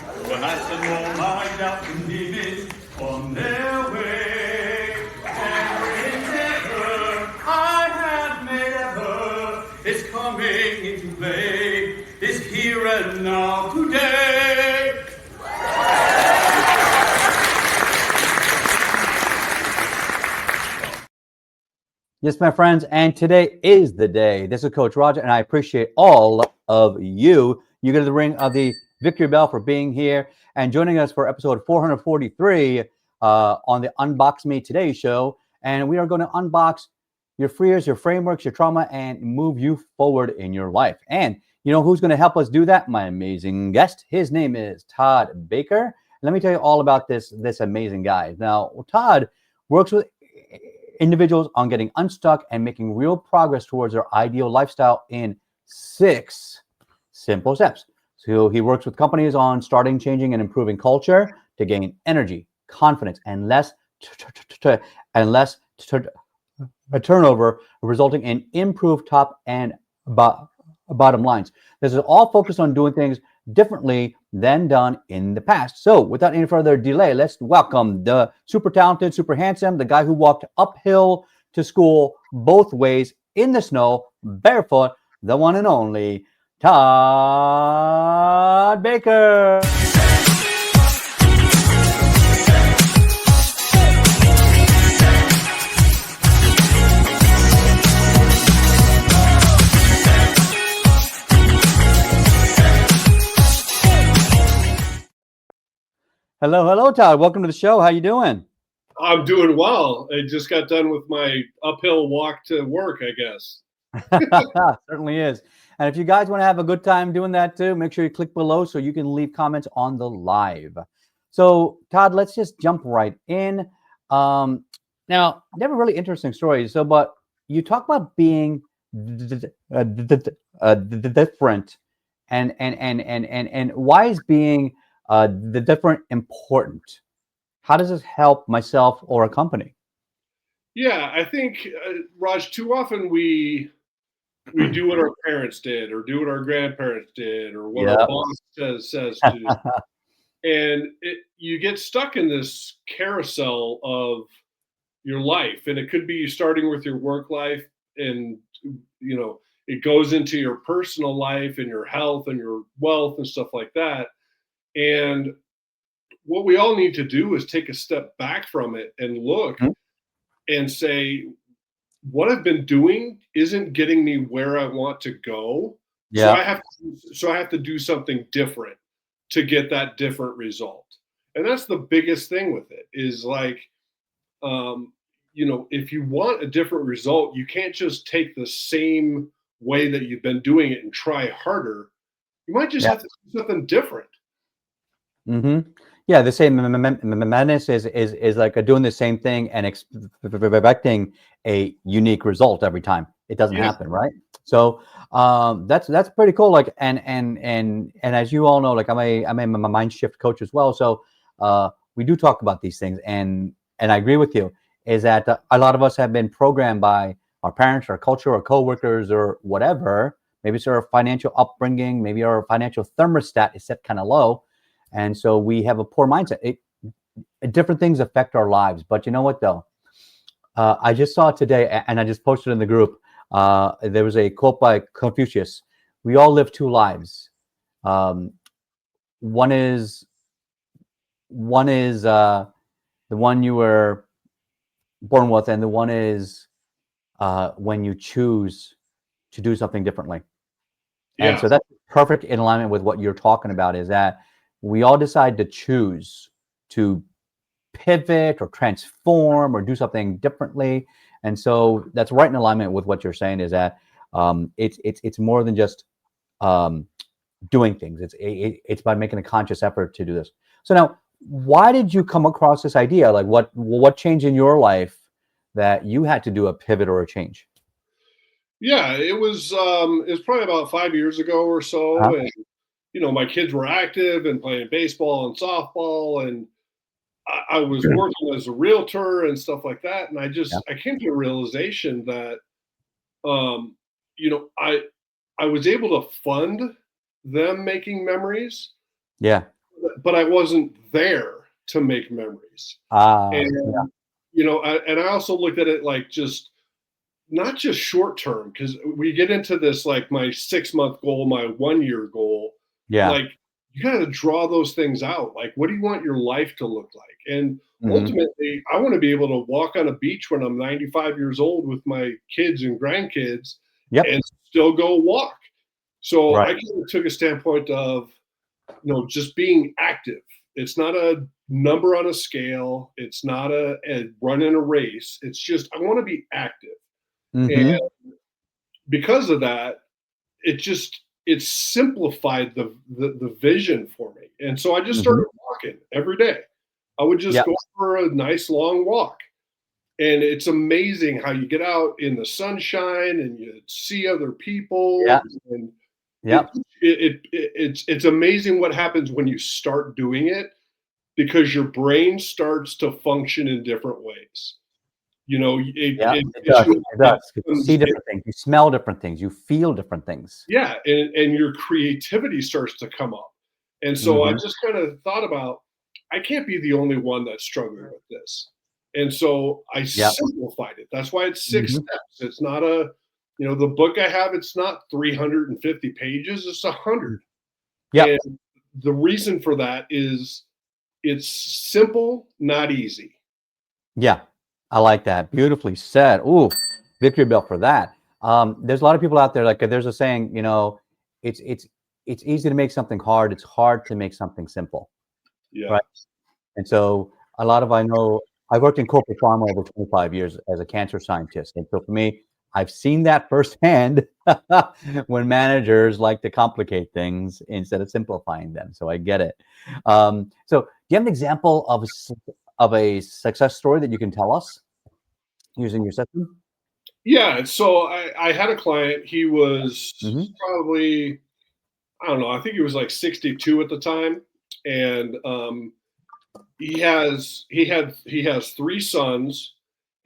Well, I said, no mind out in demons on their way. And whenever I have made ever, it's coming into play. It's here and now today. Yes, my friends, and today is the day. This is Coach Roger, and I appreciate all of you. You get the ring of the victory bell for being here and joining us for episode 443 on the Unbox Me Today Show. And we are going to unbox your fears, your frameworks, your trauma, and move you forward in your life. And you know who's going to help us do that? My amazing guest. His name is Todd Baker. Let me tell you all about this amazing guy. Now, Todd works with individuals on getting unstuck and making real progress towards their ideal lifestyle in 6 simple steps. So he works with companies on starting, changing, and improving culture to gain energy, confidence, and less turnover, resulting in improved top and bottom lines. This is all focused on doing things differently than done in the past. So without any further delay, let's welcome the super talented, super handsome, the guy who walked uphill to school both ways in the snow, barefoot, the one and only Todd Baker. Hello, Todd. Welcome to the show. How you doing? I'm doing well. I just got done with my uphill walk to work, I guess. Certainly is. And if you guys want to have a good time doing that too, make sure you click below so you can leave comments on the live. So, Todd, let's just jump right in. Now, you have a really interesting story. So, but you talk about being different, and why is being the different important? How does this help myself or a company? Yeah, I think, Raj, too often we do what our parents did, or do what our grandparents did, or what our Yeah. boss says to do, and you get stuck in this carousel of your life, and it could be starting with your work life, and it goes into your personal life and your health and your wealth and stuff like that. And what we all need to do is take a step back from it and look Mhm. and say, what I've been doing isn't getting me where I want to go. So Yeah. I have to do something different to get that different result. And that's the biggest thing with it is like, if you want a different result, you can't just take the same way that you've been doing it and try harder. You might just Yeah. have to do something different. Mm-hmm. Yeah, the same madness is like doing the same thing and expecting a unique result every time. It doesn't Yeah. happen, right? So that's pretty cool. Like and as you all know, like I'm a mind shift coach as well. So we do talk about these things, and I agree with you. Is that a lot of us have been programmed by our parents, our culture, our coworkers, or whatever. Maybe it's our financial upbringing. Maybe our financial thermostat is set kind of low, and so we have a poor mindset. Different things affect our lives, but you know what though? I just saw it today, and I just posted in the group. There was a quote by Confucius: "We all live 2 lives. Um, one is the one you were born with, and the one is when you choose to do something differently." And Yeah. so that's perfect in alignment with what you're talking about. Is that we all decide to choose to pivot or transform or do something differently. And so that's right in alignment with what you're saying is that it's more than just um, doing things. It's by making a conscious effort to do this. So now, why did you come across this idea? Like what changed in your life that you had to do a pivot or a change? Yeah, it was probably about 5 years ago or Uh-huh. so, and my kids were active and playing baseball and softball, and I was working as a realtor and stuff like that, and Yeah. I came to a realization that um, you know I was able to fund them making memories, Yeah. but I wasn't there to make memories. Yeah. And and I also looked at it like just not just short term, because we get into this like my 6-month goal, my 1-year goal. Yeah. Like you got to draw those things out. Like, what do you want your life to look like? And Mhm. ultimately, I want to be able to walk on a beach when I'm 95 years old with my kids and grandkids Yep. and still go walk. So Right. I kind of took a standpoint of, just being active. It's not a number on a scale. It's not a run in a race. It's just, I want to be active. And Mhm. because of that, it simplified the vision for me. And so I just Mhm. started walking every day. I would just Yep. go for a nice long walk. And it's amazing how you get out in the sunshine and you see other people, Yeah. and it, Yep. it's amazing what happens when you start doing it, because your brain starts to function in different ways. Yeah. It It gets does. you, It it does. 'Cause you see becomes, different things. You smell different things. You feel different things. yeah, and your creativity starts to come up. And so I Mhm. just kind of thought about, I can't be the only one that's struggling with this. And so I Yep. simplified it. That's why it's 6 Mhm. steps. It's not the book I have, it's not 350 pages, it's 100. Yep. And the reason for that is it's simple, not easy. Yeah. I like that. Beautifully said. Ooh, victory bell for that. There's a lot of people out there, like there's a saying, it's it's it's easy to make something hard. It's hard to make something simple. Yeah. Right. And so I know I worked in corporate pharma over 25 years as a cancer scientist. And so for me, I've seen that firsthand when managers like to complicate things instead of simplifying them. So I get it. So do you have an example of a success story that you can tell us using your system? Yeah. So I had a client, he was Hmm. probably, I don't know, I think he was like 62 at the time. And he has 3 sons,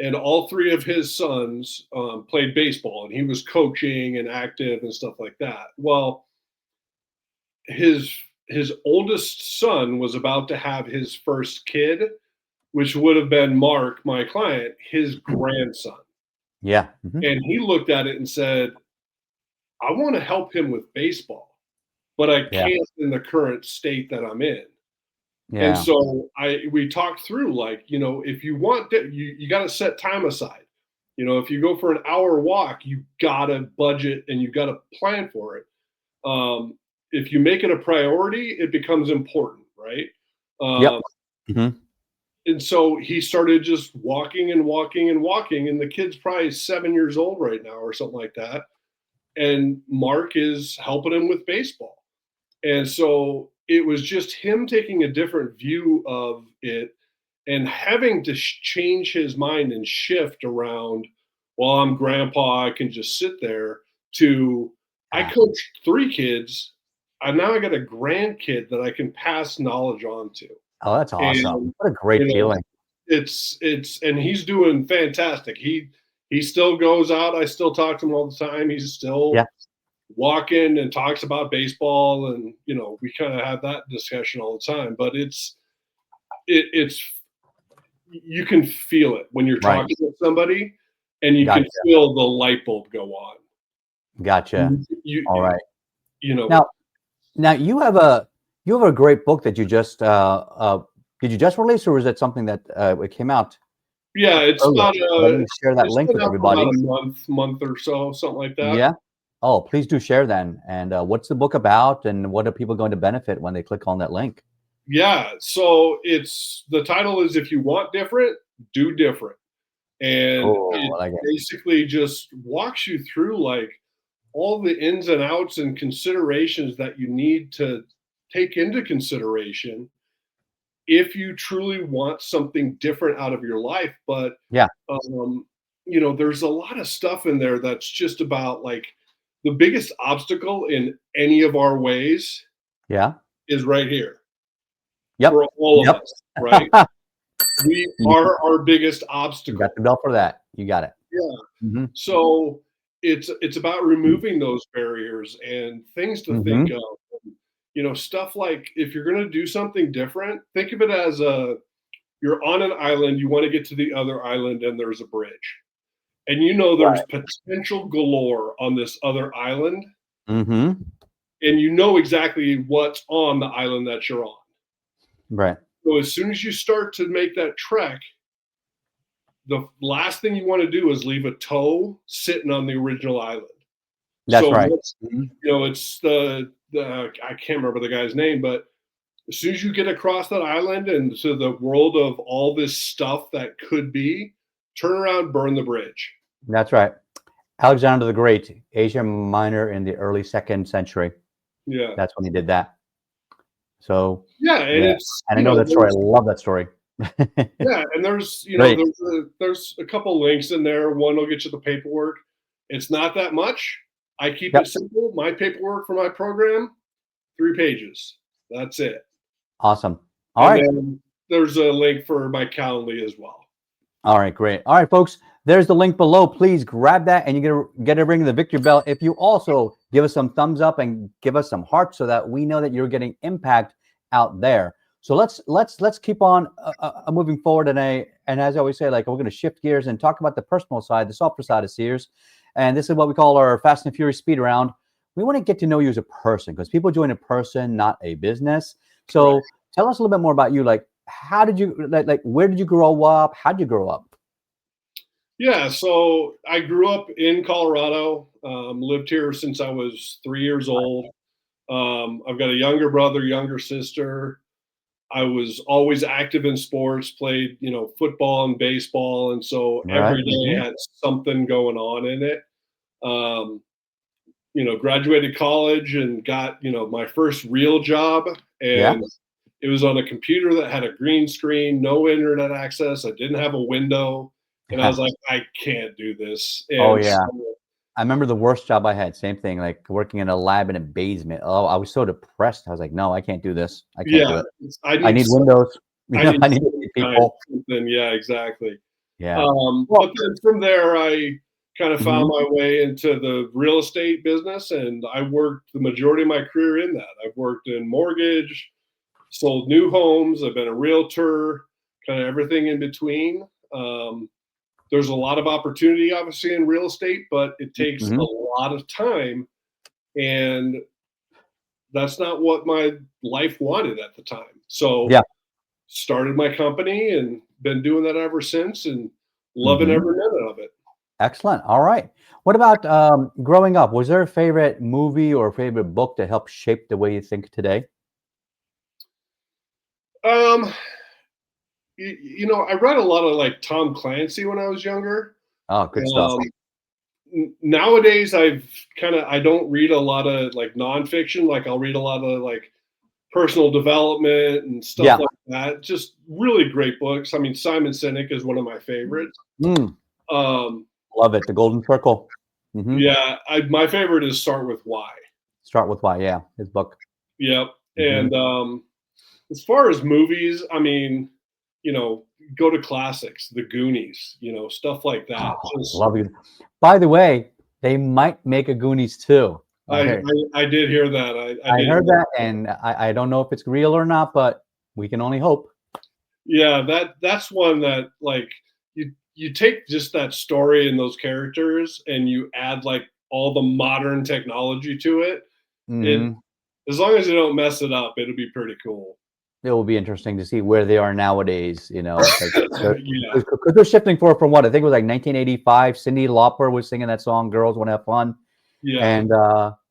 and all 3 of his sons played baseball, and he was coaching and active and stuff like that. Well, his his oldest son was about to have his first kid, which would have been Mark, my client, his grandson. Yeah. Hmm. And he looked at it and said, I want to help him with baseball, but I Yeah. can't in the current state that I'm in. And Yeah. so we talked through, like, if you want to, you got to set time aside. If you go for an hour walk, you got to budget and you got to plan for it. If you make it a priority, it becomes important, right? Yep. Um, Hmm. and so he started just walking and walking and walking, and the kid's probably 7 years old right now or something like that. And Mark is helping him with baseball. And so it was just him taking a different view of it and having to change his mind and shift around, well, I'm grandpa, I can just sit there, to I Yeah. coached 3 kids. Now I got a grandkid that I can pass knowledge on to. Oh, that's awesome. And What a great you know, feeling. it's and he's doing fantastic. He still goes out. I still talk to him all the time. He's still Yeah. walking and talks about baseball, and we kind of have that discussion all the time. But it's you can feel it when you're Right. talking to somebody, and you can Gotcha. feel the light bulb go on. Gotcha. You All right. you know Now, Now you have a great book that you just did you just release, or was it something that it came out Yeah, it's earlier? about Let me share that it's link been with out for about everybody. a month or so, something like that. Yeah. Oh, please do share then. And what's the book about, and what are people going to benefit when they click on that link? Yeah, so it's the title is "If You Want Different, Do Different," and Oh, it I like it. basically just walks you through like all the ins and outs and considerations that you need to take into consideration if you truly want something different out of your life. But Yeah. um, there's a lot of stuff in there that's just about like the biggest obstacle in any of our ways Yeah. is right here Yep. for all of Yep. us, right? We You are our biggest got obstacle. the bell for that. You got it. Yeah. Mm-hmm. So it's about removing those barriers and things to think Mm-hmm. of. stuff like if you're going to do something different, think of it as you're on an island, you want to get to the other island, and there's a bridge. And there's potential galore on this other island, Mm-hmm. and you know exactly what's on the island that you're on. Right. So as soon as you start to make that trek, the last thing you want to do is leave a toe sitting on the original island. That's right. It's the I can't remember the guy's name, but as soon as you get across that island and to the world of all this stuff that could be, turn around, burn the bridge. That's right. Alexander the Great, Asia Minor in the early 2nd century. Yeah. That's when he did that. So and I know that story. I love that story. Yeah, and there's there's a couple links in there. One will get you the paperwork. It's not that much. I keep it simple. My paperwork for my program, 3 pages. That's it. Awesome. All right. Then there's a link for my Calendly as well. All right, great. All right, folks, there's the link below. Please grab that and you're going to get a ring of the victory bell. If you also give us some thumbs up and give us some hearts so that we know that you're getting impact out there. So let's keep on moving forward. And as I always say, like, we're going to shift gears and talk about the personal side, the softer side of Sears. And this is what we call our Fast and Furious speed round. We want to get to know you as a person, because people join a person, not a business. So tell us a little bit more about you. Like, how did you, like, where did you grow up? How did you grow up? Yeah, so I grew up in Colorado, lived here since I was 3 years old. I've got a younger brother, younger sister. I was always active in sports, played, football and baseball. And so every day had something going on in it. Graduated college and got, my first real job. And it was on a computer that had a green screen, no internet access. I didn't have a window. And I was like, I can't do this. And I remember the worst job I had. Same thing, like working in a lab in a basement. Oh, I was so depressed. I was like, no, I can't do this. I can't do it. I need windows. I need people. Yeah, exactly. Yeah. But then from there, I kind of found my way into the real estate business, and I worked the majority of my career in that. I've worked in mortgage, sold new homes. I've been a realtor, kind of everything in between. There's a lot of opportunity, obviously, in real estate, but it takes a lot of time, and that's not what my life wanted at the time. So started my company and been doing that ever since, and loving every minute of it. Excellent. All right. What about growing up? Was there a favorite movie or favorite book that helped shape the way you think today? I read a lot of like Tom Clancy when I was younger. Oh, good stuff. Nowadays, I don't read a lot of like nonfiction. Like I'll read a lot of like personal development and stuff like that. Just really great books. I mean, Simon Sinek is one of my favorites. Love it. The Golden Circle. Yeah, my favorite is Start With Why. Start With Why. Yeah, his book. Yep. And as far as movies, I mean, go to classics, The Goonies, stuff like that. Love you. By the way, they might make a Goonies too. I did hear that. I heard that, and I don't know if it's real or not, but we can only hope. Yeah, that's one that like you take just that story and those characters and you add like all the modern technology to it. And as long as you don't mess it up, it'll be pretty cool. It will be interesting to see where they are nowadays, because they're shifting forward from what I think it was like 1985. Cyndi Lauper was singing that song "Girls Want to Have Fun," and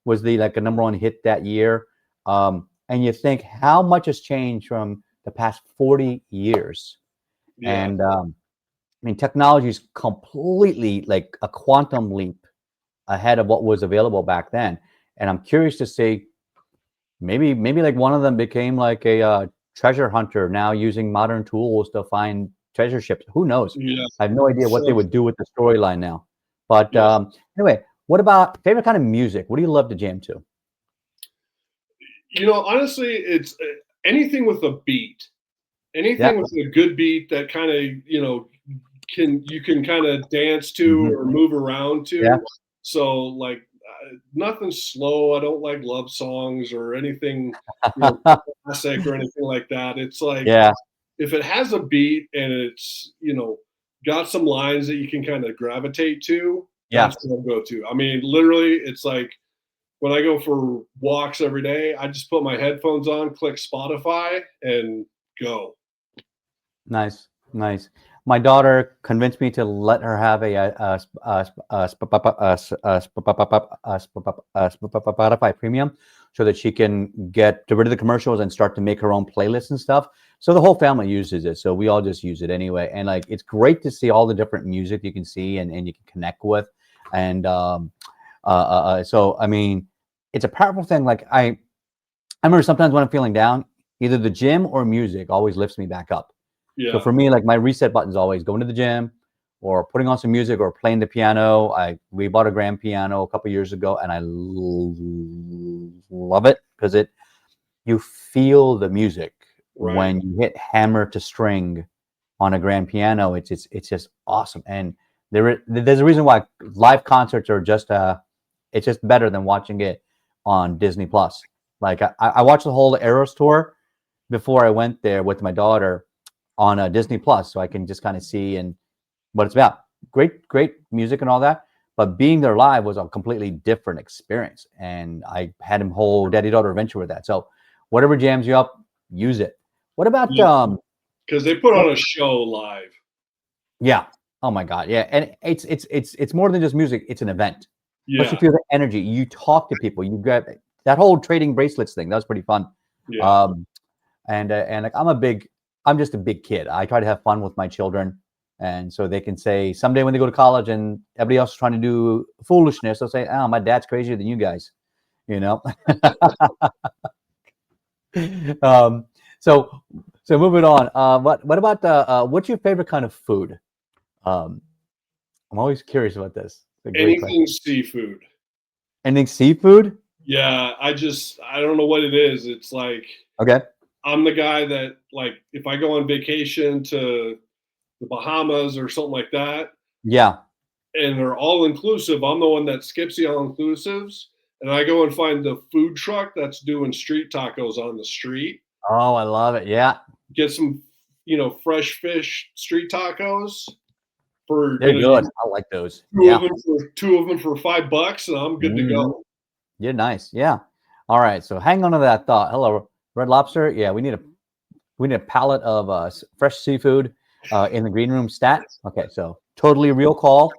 was like a #1 hit that year. And you think how much has changed from the past 40 years, and I mean, technology is completely like a quantum leap ahead of what was available back then. And I'm curious to see maybe like one of them became like a treasure hunter now, using modern tools to find treasure ships. Who knows? I have no idea what they would do with the storyline now. But anyway, what about favorite kind of music? What do you love to jam to? Honestly, it's anything with a beat. Anything with a good beat that kind of, you can kind of dance to or move around to. So like nothing slow. I don't like love songs or anything classic or anything like that. It's like, Yeah. if it has a beat and it's, got some lines that you can kind of gravitate to, Yeah. that's what I'll go to. I mean, literally, it's like when I go for walks every day, I just put my headphones on, click Spotify, and go. Nice. My daughter convinced me to let her have a Spotify Premium so that she can get rid of the commercials and start to make her own playlists and stuff. So the whole family uses it. So we all just use it anyway. And like, it's great to see all the different music you can see and you can connect with. And so, I mean, it's a powerful thing. Like I remember sometimes when I'm feeling down, either the gym or music always lifts me back up. Yeah. So for me, like my reset button is always going to the gym or putting on some music or playing the piano. We bought a grand piano a couple years ago, and I love it because you feel the music when you hit hammer to string on a grand piano. It's just awesome, and there's a reason why live concerts are just it's just better than watching it on Disney Plus. Like I watched the whole Eras tour before I went there with my daughter on Disney Plus, so I can just kind of see and what it's about. Great music and all that, but being there live was a completely different experience, and I had him whole daddy-daughter adventure with that. So whatever jams you up, use it. What about because they put on a show live. Yeah. Oh my God. Yeah, and it's more than just music. It's an event. Yeah. Plus you feel the energy. You talk to people. You grab that whole trading bracelets thing. That was pretty fun. Yeah. And like I'm just a big kid. I try to have fun with my children. And so they can say someday when they go to college and everybody else is trying to do foolishness, they'll say, "Oh, my dad's crazier than you guys," So moving on. What about what's your favorite kind of food? I'm always curious about this. Anything seafood. Anything seafood? Yeah, I don't know what it is. It's like, okay, I'm the guy that, like, if I go on vacation to the Bahamas or something like that, yeah, and they're all inclusive, I'm the one that skips the all inclusives, and I go and find the food truck that's doing street tacos on the street. Oh, I love it. Yeah, get some, fresh fish street tacos. They're good. I like those. Two of them for $5, and I'm good to go. You're nice. Yeah. All right. So hang on to that thought. Hello, Red Lobster. Yeah, we need a pallet of fresh seafood in the green room stat. Okay, so totally real call.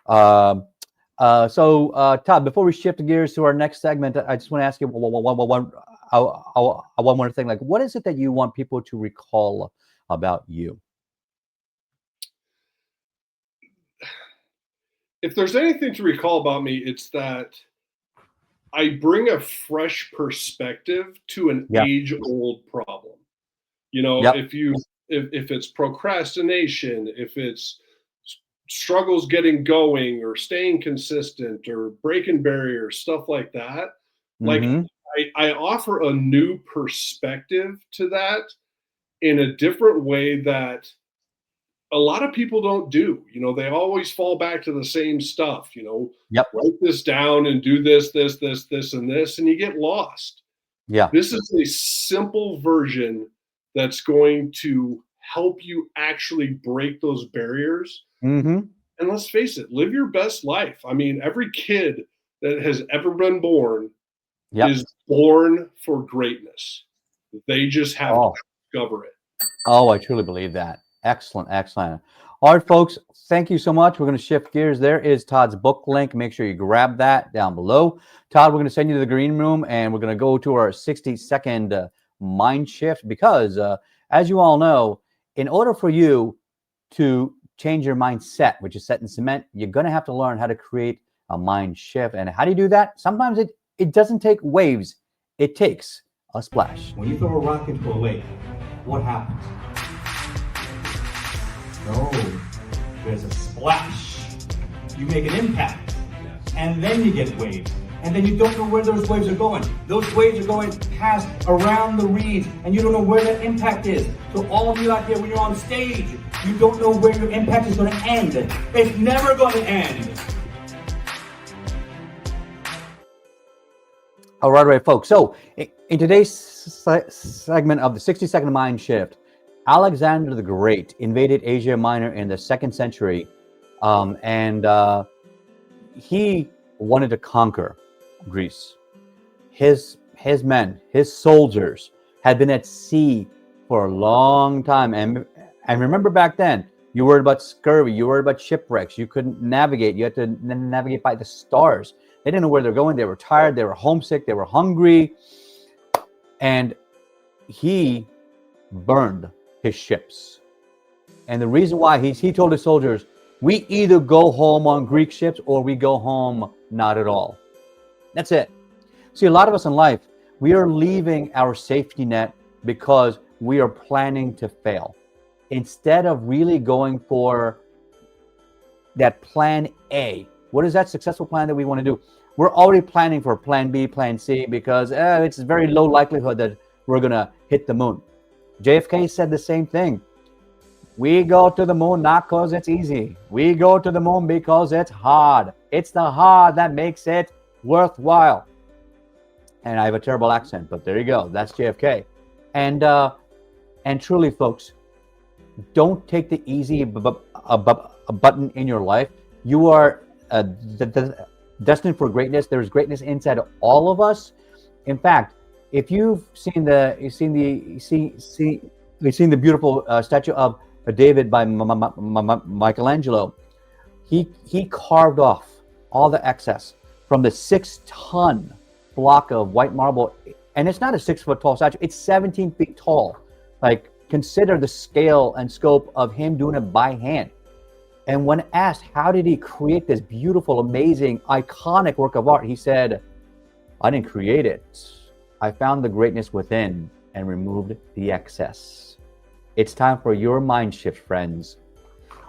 So Todd, before we shift gears to our next segment, I just want to ask you one more thing. Like, what is it that you want people to recall about you? If there's anything to recall about me, it's that I bring a fresh perspective to an age-old problem. If it's procrastination, if it's struggles getting going or staying consistent or breaking barriers, stuff like that, like I offer a new perspective to that in a different way that a lot of people don't do. They always fall back to the same stuff, write this down and do this, and this, and you get lost. Yeah. This is a simple version that's going to help you actually break those barriers. And let's face it, live your best life. I mean, every kid that has ever been born is born for greatness. They just have to discover it. Oh, I truly believe that. Excellent. All right, folks, thank you so much. We're going to shift gears. There is Todd's book link. Make sure you grab that down below. Todd, we're going to send you to the green room, and we're going to go to our 60-second mind shift because, as you all know, in order for you to change your mindset, which is set in cement, you're going to have to learn how to create a mind shift. And how do you do that? Sometimes it doesn't take waves. It takes a splash. When you throw a rock into a lake, what happens? No, there's a splash. You make an impact, and then you get waves. And then you don't know where those waves are going. Those waves are going past around the reeds, and you don't know where that impact is. So all of you out there, when you're on stage, you don't know where your impact is going to end. It's never going to end. All right, folks. So in today's segment of the 60-second mind shift, Alexander the Great invaded Asia Minor in the 2nd century, and he wanted to conquer Greece. His men, his soldiers, had been at sea for a long time, and remember back then, you worried about scurvy, you worried about shipwrecks, you couldn't navigate, you had to navigate by the stars. They didn't know where they're going. They were tired. They were homesick. They were hungry. And he burned his ships. And the reason why, he told his soldiers, we either go home on Greek ships or we go home not at all. That's it. See, a lot of us in life, we are leaving our safety net because we are planning to fail. Instead of really going for that plan A. What is that successful plan that we want to do? We're already planning for plan B, plan C, because it's very low likelihood that we're going to hit the moon. JFK said the same thing. We go to the moon not because it's easy. We go to the moon because it's hard. It's the hard that makes it worthwhile. And I have a terrible accent, but there you go. That's JFK. And truly, folks, don't take the easy button in your life. You are destined for greatness. There's greatness inside of all of us. In fact, if you've seen the beautiful statue of David by Michelangelo, he carved off all the excess from the 6-ton block of white marble, and it's not a 6-foot tall statue. It's 17 feet tall. Like, consider the scale and scope of him doing it by hand. And when asked, how did he create this beautiful, amazing, iconic work of art? He said, I didn't create it. I found the greatness within and removed the excess. It's time for your mind shift, friends.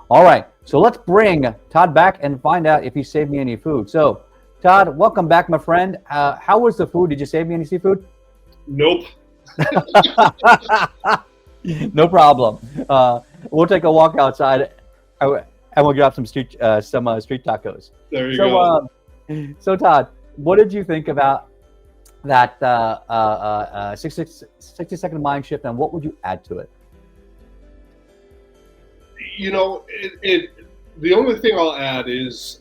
All right, so let's bring Todd back and find out if he saved me any food. So, Todd, welcome back, my friend. How was the food? Did you save me any seafood? Nope. No problem. We'll take a walk outside. And we'll grab some street tacos. There you go. So Todd, what did you think about that 60-second mind shift, and what would you add to it? You know, the only thing I'll add is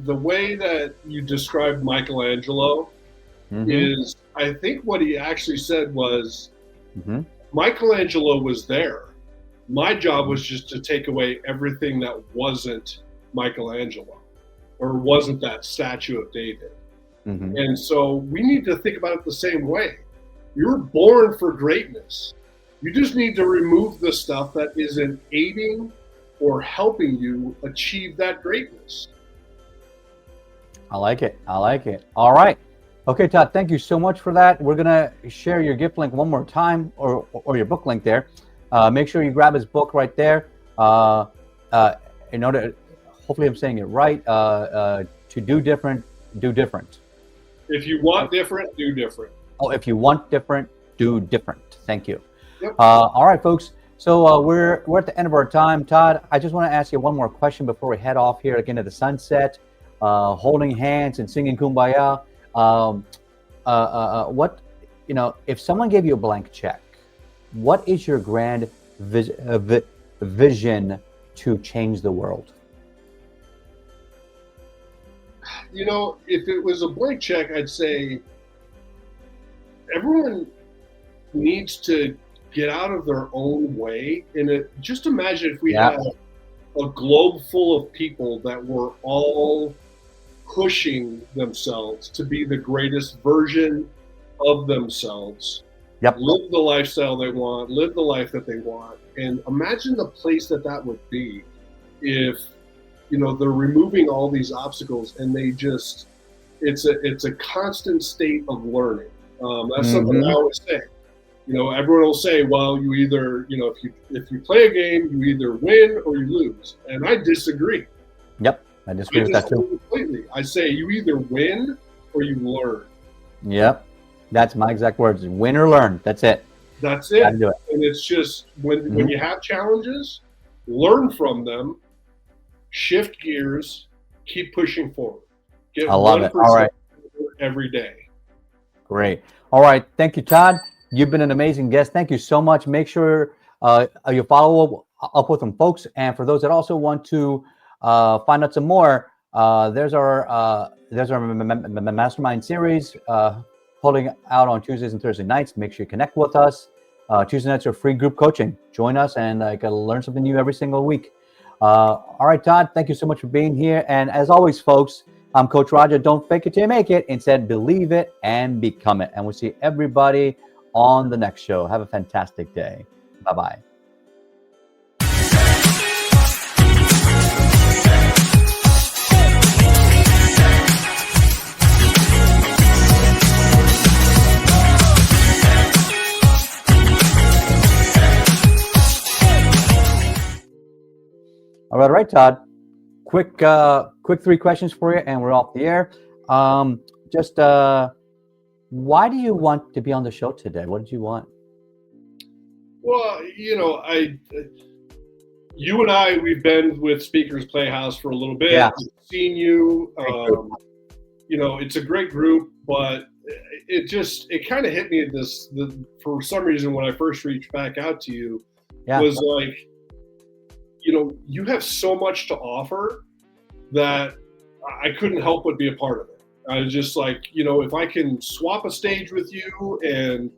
the way that you described Michelangelo is, I think what he actually said was, Michelangelo was there. My job was just to take away everything that wasn't Michelangelo or wasn't that statue of David. And so we need to think about it the same way. You're born for greatness. You just need to remove the stuff that isn't aiding or helping you achieve that greatness. I like it. All right. Okay, Todd, thank you so much for that. We're going to share your gift link one more time, or your book link there. Make sure you grab his book right there. In order, hopefully I'm saying it right, to do different, do different. If you want different, do different. Oh, if you want different, do different. Thank you. Yep. All right, folks. So we're at the end of our time. Todd, I just want to ask you one more question before we head off here again to the sunset, holding hands and singing Kumbaya. What, if someone gave you a blank check, what is your grand vision to change the world? If it was a blank check, I'd say everyone needs to get out of their own way. And just imagine if we had a globe full of people that were all pushing themselves to be the greatest version of themselves. Live the lifestyle they want, live the life that they want. And imagine the place that would be if, they're removing all these obstacles and they just, it's a constant state of learning. That's something I always say. Everyone will say, well, you either, if you play a game, you either win or you lose. And I disagree. Yep, I disagree with that too. Completely. I say you either win or you learn. Yep, that's my exact words. Win or learn. That's it. That's it. And it's just when you have challenges, learn from them, shift gears, keep pushing forward. Get I love it. All right. every day. Great. All right. Thank you, Todd. You've been an amazing guest. Thank you so much. Make sure you follow up with some folks. And for those that also want to find out some more, there's our mastermind series holding out on Tuesdays and Thursday nights. Make sure you connect with us. Tuesday nights are free group coaching. Join us and learn something new every single week. All right, Todd, thank you so much for being here. And as always, folks, I'm Coach Roger. Don't fake it till you make it. Instead, believe it and become it. And we'll see everybody on the next show. Have a fantastic day. Bye-bye. All right, Todd. Quick 3 questions for you, and we're off the air. Why do you want to be on the show today? What did you want? Well, you and I, we've been with Speakers Playhouse for a little bit. Yeah. We've seen you. It's a great group, but it kind of hit me for some reason when I first reached back out to you, was like, you have so much to offer that I couldn't help but be a part of it. I was just like, if I can swap a stage with you and,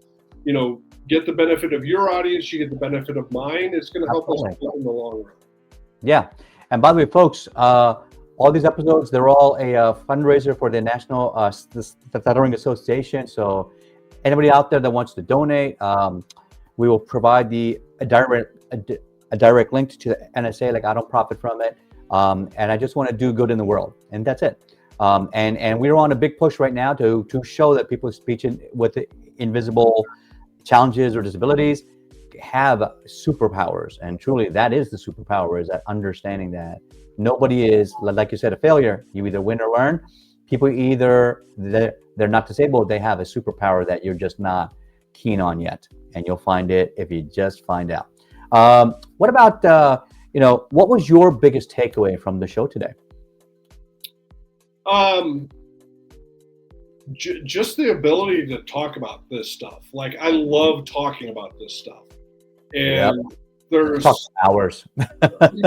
get the benefit of your audience, you get the benefit of mine, it's going to help us in the long run. Yeah. And by the way, folks, all these episodes, they're all a fundraiser for the National Stuttering Association. So anybody out there that wants to donate, we will provide a direct link to the NSA. Like, I don't profit from it. And I just want to do good in the world. And that's it. And we're on a big push right now to show that people with speech with invisible challenges or disabilities have superpowers. And truly, that is the superpower, is that understanding that nobody is, like you said, a failure. You either win or learn. People they're not disabled, they have a superpower that you're just not keen on yet. And you'll find it if you just find out. What about, what was your biggest takeaway from the show today? Just the ability to talk about this stuff. Like, I love talking about this stuff. And there's hours.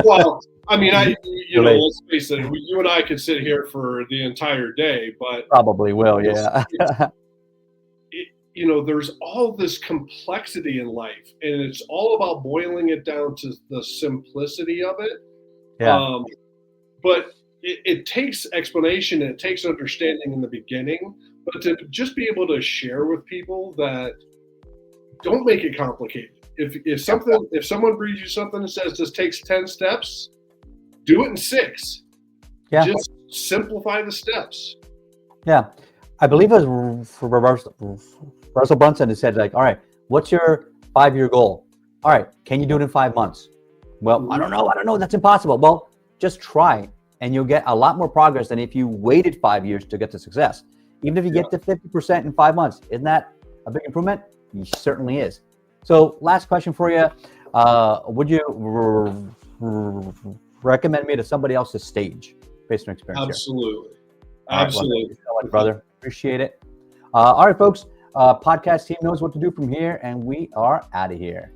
Well, I mean, let's face it, you and I could sit here for the entire day, but probably will. Yeah. There's all this complexity in life, and it's all about boiling it down to the simplicity of it. Yeah. But it takes explanation and it takes understanding in the beginning, but to just be able to share with people that don't make it complicated. If someone brings you something that says this takes 10 steps, do it in 6. Yeah. Just simplify the steps. Yeah. I believe it was Russell Brunson who said, like, all right, what's your 5-year goal? All right, can you do it in 5 months? Well, I don't know. That's impossible. Well, just try, and you'll get a lot more progress than if you waited 5 years to get to success. Even if you get to 50% in 5 months, isn't that a big improvement? It certainly is. So last question for you. Would you recommend me to somebody else's stage based on experience? Absolutely. Here? Absolutely. Thank you so much, brother. Appreciate it. All right, folks. Podcast team knows what to do from here, and we are out of here.